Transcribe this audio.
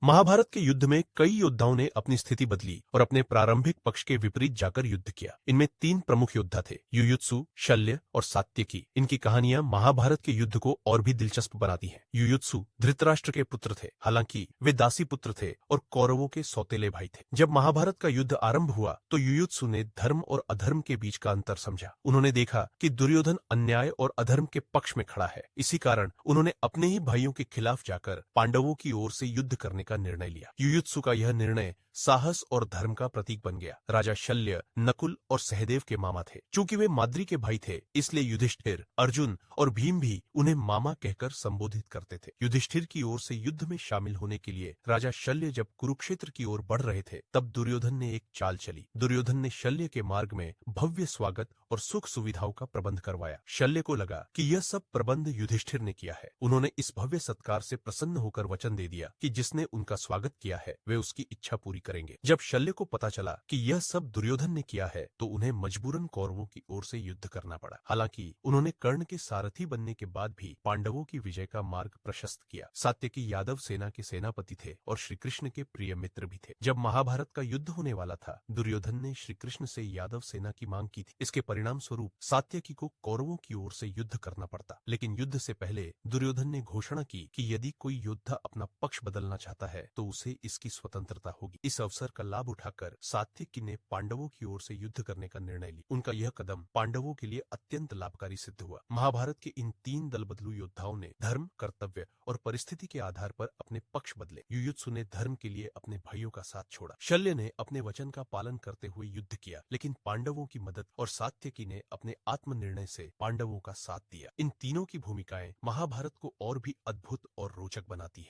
महाभारत के युद्ध में कई योद्धाओं ने अपनी स्थिति बदली और अपने प्रारंभिक पक्ष के विपरीत जाकर युद्ध किया। इनमें तीन प्रमुख योद्धा थे, युयुत्सु, शल्य और सात्यकी। इनकी कहानियां महाभारत के युद्ध को और भी दिलचस्प बनाती हैं। युयुत्सु धृतराष्ट्र के पुत्र थे, हालांकि वे दासी पुत्र थे और कौरवों के सौतेले भाई थे। जब महाभारत का युद्ध आरंभ हुआ तो युयुत्सु ने धर्म और अधर्म के बीच का अंतर समझा। उन्होंने देखा कि दुर्योधन अन्याय और अधर्म के पक्ष में खड़ा है। इसी कारण उन्होंने अपने ही भाइयों के खिलाफ जाकर पांडवों की ओर से युद्ध करने का निर्णय लिया। युयुत्सु का यह निर्णय साहस और धर्म का प्रतीक बन गया। राजा शल्य नकुल और सहदेव के मामा थे। चूंकि वे माद्री के भाई थे, इसलिए युधिष्ठिर, अर्जुन और भीम भी उन्हें मामा कहकर संबोधित करते थे। युधिष्ठिर की ओर से युद्ध में शामिल होने के लिए राजा शल्य जब कुरुक्षेत्र की ओर बढ़ रहे थे, तब दुर्योधन ने एक चाल चली। दुर्योधन ने शल्य के मार्ग में भव्य स्वागत और सुख सुविधाओं का प्रबंध करवाया। शल्य को लगा कि यह सब प्रबंध युधिष्ठिर ने किया है। उन्होंने इस भव्य सत्कार से प्रसन्न होकर वचन दे दिया कि जिसने उनका स्वागत किया है वे उसकी इच्छा पूरी करेंगे। जब शल्य को पता चला कि यह सब दुर्योधन ने किया है, तो उन्हें मजबूरन कौरवों की ओर से युद्ध करना पड़ा। हालांकि उन्होंने कर्ण के सारथी बनने के बाद भी पांडवों की विजय का मार्ग प्रशस्त किया। सात्यकी यादव सेना के सेनापति थे और श्री कृष्ण के प्रिय मित्र भी थे। जब महाभारत का युद्ध होने वाला था, दुर्योधन ने श्री कृष्ण से यादव सेना की मांग की थी। इसके परिणाम स्वरूप सात्यकी को कौरवों की ओर से युद्ध करना पड़ता। लेकिन युद्ध से पहले दुर्योधन ने घोषणा की कि यदि कोई योद्धा अपना पक्ष बदलना चाहता है तो उसे इसकी स्वतंत्रता होगी। इस अवसर का लाभ उठाकर सात्यकी ने पांडवों की ओर से युद्ध करने का निर्णय लिया। उनका यह कदम पांडवों के लिए अत्यंत लाभकारी सिद्ध हुआ। महाभारत के इन तीन दल बदलू योद्धाओं ने धर्म, कर्तव्य और परिस्थिति के आधार पर अपने पक्ष बदले। युयुत्सु ने धर्म के लिए अपने भाइयों का साथ छोड़ा। शल्य ने अपने वचन का पालन करते हुए युद्ध किया, लेकिन पांडवों की मदद, और सात्यकी ने अपने आत्मनिर्णय से पांडवों का साथ दिया। इन तीनों की भूमिकाएं महाभारत को और भी अद्भुत और रोचक बनाती है।